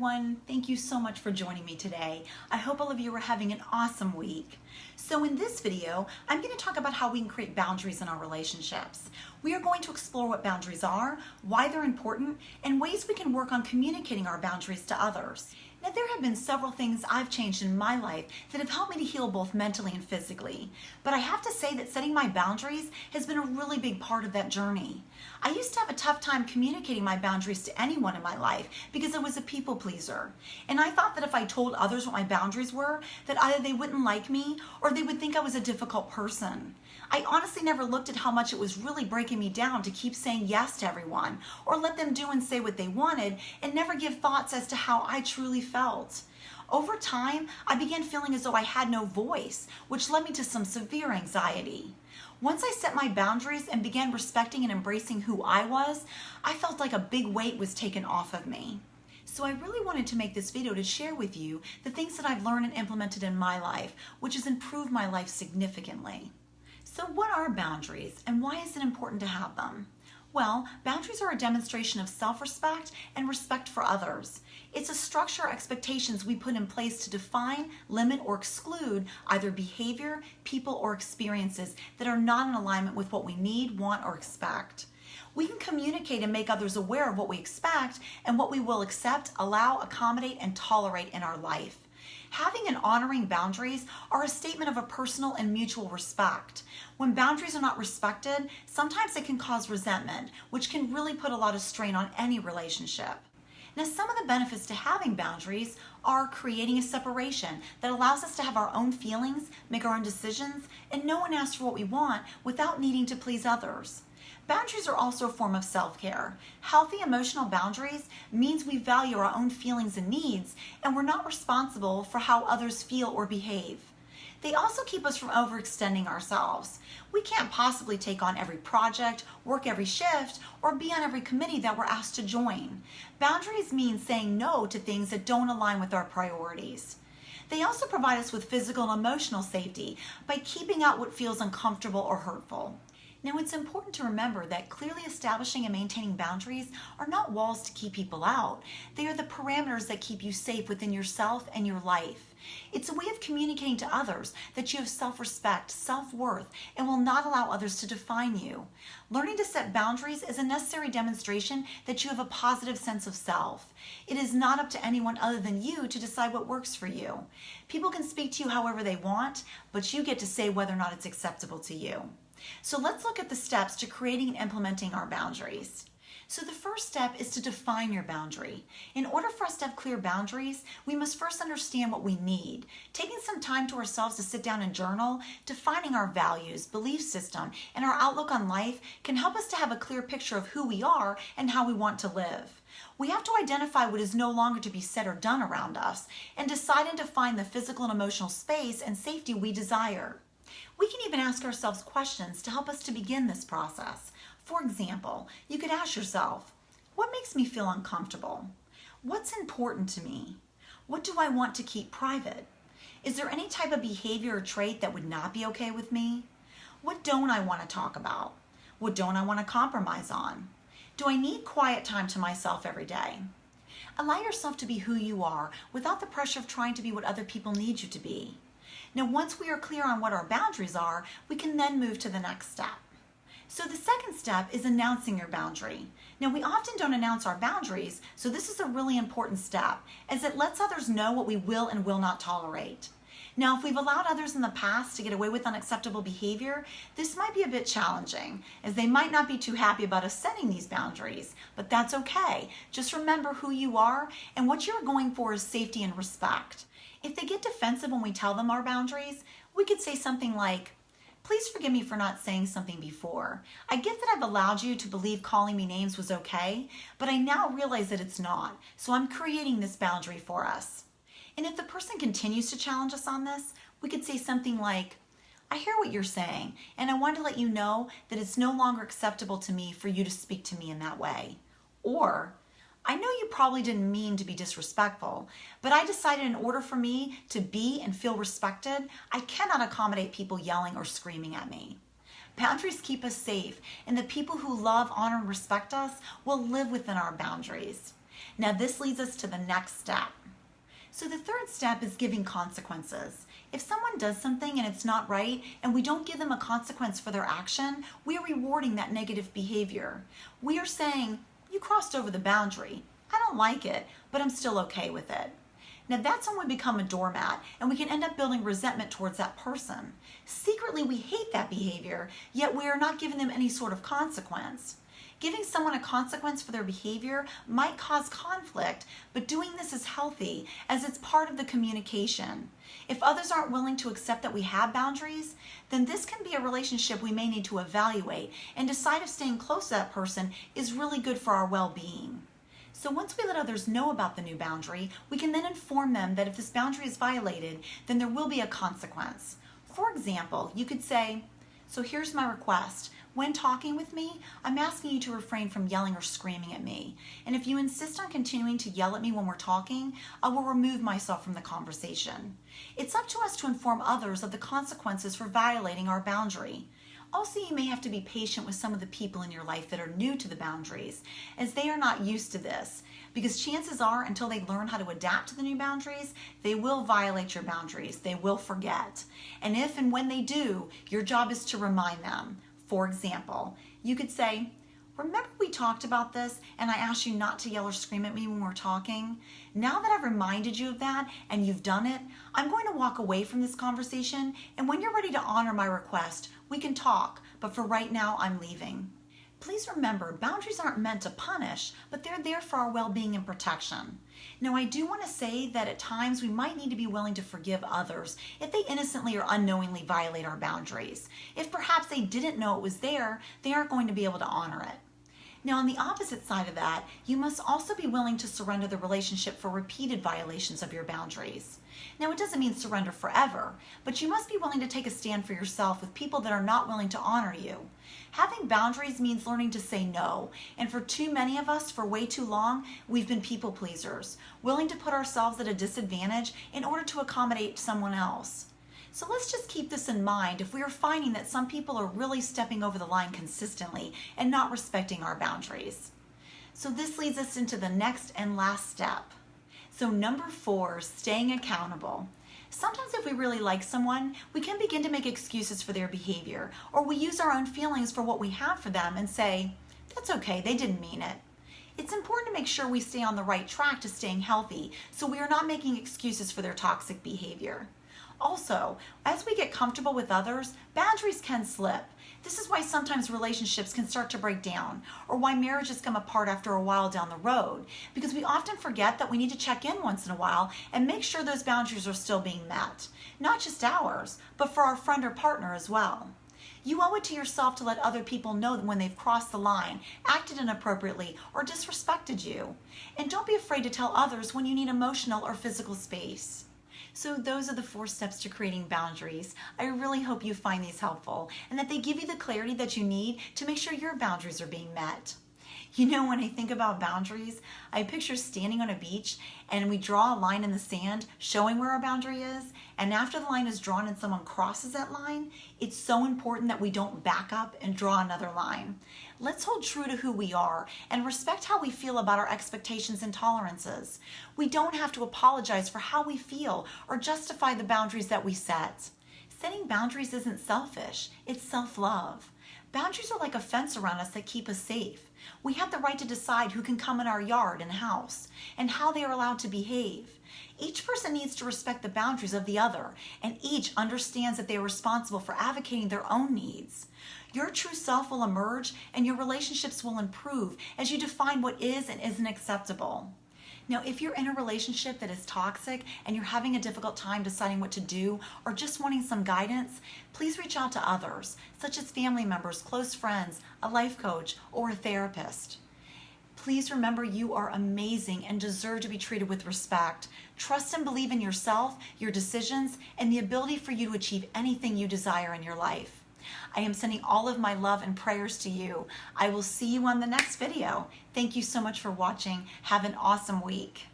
everyone. Thank you so much for joining me today. I hope all of you are having an awesome week. So in this video, I'm going to talk about how we can create boundaries in our relationships. We are going to explore what boundaries are, why they're important, and ways we can work on communicating our boundaries to others. Now, there have been several things I've changed in my life that have helped me to heal both mentally and physically. But I have to say that setting my boundaries has been a really big part of that journey. I used to have a tough time communicating my boundaries to anyone in my life because I was a people pleaser. And I thought that if I told others what my boundaries were, that either they wouldn't like me or they would think I was a difficult person. I honestly never looked at how much it was really breaking me down to keep saying yes to everyone or let them do and say what they wanted and never give thoughts as to how I truly felt. Over time, I began feeling as though I had no voice, which led me to some severe anxiety. Once I set my boundaries and began respecting and embracing who I was, I felt like a big weight was taken off of me. So I really wanted to make this video to share with you the things that I've learned and implemented in my life, which has improved my life significantly. So what are boundaries and why is it important to have them? Well, boundaries are a demonstration of self-respect and respect for others. It's a structure or expectations we put in place to define, limit, or exclude either behavior, people, or experiences that are not in alignment with what we need, want, or expect. We can communicate and make others aware of what we expect and what we will accept, allow, accommodate, and tolerate in our life. Having and honoring boundaries are a statement of a personal and mutual respect. When boundaries are not respected, sometimes it can cause resentment, which can really put a lot of strain on any relationship. Now, some of the benefits to having boundaries are creating a separation that allows us to have our own feelings, make our own decisions, and no one asks for what we want without needing to please others. Boundaries are also a form of self-care. Healthy emotional boundaries means we value our own feelings and needs, and we're not responsible for how others feel or behave. They also keep us from overextending ourselves. We can't possibly take on every project, work every shift, or be on every committee that we're asked to join. Boundaries mean saying no to things that don't align with our priorities. They also provide us with physical and emotional safety by keeping out what feels uncomfortable or hurtful. Now, it's important to remember that clearly establishing and maintaining boundaries are not walls to keep people out. They are the parameters that keep you safe within yourself and your life. It's a way of communicating to others that you have self-respect, self-worth, and will not allow others to define you. Learning to set boundaries is a necessary demonstration that you have a positive sense of self. It is not up to anyone other than you to decide what works for you. People can speak to you however they want, but you get to say whether or not it's acceptable to you. So let's look at the steps to creating and implementing our boundaries. So the first step is to define your boundary. In order for us to have clear boundaries, we must first understand what we need. Taking some time to ourselves to sit down and journal, defining our values, belief system, and our outlook on life can help us to have a clear picture of who we are and how we want to live. We have to identify what is no longer to be said or done around us and decide and define the physical and emotional space and safety we desire. We can even ask ourselves questions to help us to begin this process. For example, you could ask yourself, what makes me feel uncomfortable? What's important to me? What do I want to keep private? Is there any type of behavior or trait that would not be okay with me? What don't I want to talk about? What don't I want to compromise on? Do I need quiet time to myself every day? Allow yourself to be who you are without the pressure of trying to be what other people need you to be. Now, once we are clear on what our boundaries are, we can then move to the next step. So the second step is announcing your boundary. Now, we often don't announce our boundaries, so this is a really important step, as it lets others know what we will and will not tolerate. Now, if we've allowed others in the past to get away with unacceptable behavior, this might be a bit challenging, as they might not be too happy about us setting these boundaries, but that's okay. Just remember who you are, and what you're going for is safety and respect. If they get defensive when we tell them our boundaries, we could say something like, please forgive me for not saying something before. I get that I've allowed you to believe calling me names was okay, but I now realize that it's not, so I'm creating this boundary for us. And if the person continues to challenge us on this, we could say something like, I hear what you're saying, and I want to let you know that it's no longer acceptable to me for you to speak to me in that way. Or, I know you probably didn't mean to be disrespectful, but I decided in order for me to be and feel respected, I cannot accommodate people yelling or screaming at me. Boundaries keep us safe, and the people who love, honor, and respect us will live within our boundaries. Now this leads us to the next step. So the third step is giving consequences. If someone does something and it's not right and we don't give them a consequence for their action, we are rewarding that negative behavior. We are saying, you crossed over the boundary. I don't like it, but I'm still okay with it. Now that's when we become a doormat and we can end up building resentment towards that person. Secretly, we hate that behavior, yet we are not giving them any sort of consequence. Giving someone a consequence for their behavior might cause conflict, but doing this is healthy as it's part of the communication. If others aren't willing to accept that we have boundaries, then this can be a relationship we may need to evaluate and decide if staying close to that person is really good for our well-being. So once we let others know about the new boundary, we can then inform them that if this boundary is violated, then there will be a consequence. For example, you could say, so here's my request. When talking with me, I'm asking you to refrain from yelling or screaming at me. And if you insist on continuing to yell at me when we're talking, I will remove myself from the conversation. It's up to us to inform others of the consequences for violating our boundary. Also, you may have to be patient with some of the people in your life that are new to the boundaries, as they are not used to this, because chances are, until they learn how to adapt to the new boundaries, they will violate your boundaries. They will forget. And if and when they do, your job is to remind them. For example, you could say, remember we talked about this and I asked you not to yell or scream at me when we're talking? Now that I've reminded you of that and you've done it, I'm going to walk away from this conversation, and when you're ready to honor my request, we can talk, but for right now, I'm leaving. Please remember, boundaries aren't meant to punish, but they're there for our well-being and protection. Now, I do want to say that at times we might need to be willing to forgive others if they innocently or unknowingly violate our boundaries. If perhaps they didn't know it was there, they aren't going to be able to honor it. Now, on the opposite side of that, you must also be willing to surrender the relationship for repeated violations of your boundaries. Now, it doesn't mean surrender forever, but you must be willing to take a stand for yourself with people that are not willing to honor you. Having boundaries means learning to say no, and for too many of us, for way too long, we've been people pleasers, willing to put ourselves at a disadvantage in order to accommodate someone else. So let's just keep this in mind if we are finding that some people are really stepping over the line consistently and not respecting our boundaries. So this leads us into the next and last step. So number 4, staying accountable. Sometimes if we really like someone, we can begin to make excuses for their behavior, or we use our own feelings for what we have for them and say, that's okay, they didn't mean it. It's important to make sure we stay on the right track to staying healthy, so we are not making excuses for their toxic behavior. Also, as we get comfortable with others, boundaries can slip. This is why sometimes relationships can start to break down, or why marriages come apart after a while down the road, because we often forget that we need to check in once in a while and make sure those boundaries are still being met. Not just ours, but for our friend or partner as well. You owe it to yourself to let other people know when they've crossed the line, acted inappropriately, or disrespected you. And don't be afraid to tell others when you need emotional or physical space. So those are the 4 steps to creating boundaries. I really hope you find these helpful and that they give you the clarity that you need to make sure your boundaries are being met. You know, when I think about boundaries, I picture standing on a beach and we draw a line in the sand showing where our boundary is, and after the line is drawn and someone crosses that line, it's so important that we don't back up and draw another line. Let's hold true to who we are and respect how we feel about our expectations and tolerances. We don't have to apologize for how we feel or justify the boundaries that we set. Setting boundaries isn't selfish, it's self-love. Boundaries are like a fence around us that keep us safe. We have the right to decide who can come in our yard and house and how they are allowed to behave. Each person needs to respect the boundaries of the other, and each understands that they are responsible for advocating their own needs. Your true self will emerge and your relationships will improve as you define what is and isn't acceptable. Now, if you're in a relationship that is toxic and you're having a difficult time deciding what to do or just wanting some guidance, please reach out to others, such as family members, close friends, a life coach, or a therapist. Please remember you are amazing and deserve to be treated with respect. Trust and believe in yourself, your decisions, and the ability for you to achieve anything you desire in your life. I am sending all of my love and prayers to you. I will see you on the next video. Thank you so much for watching. Have an awesome week.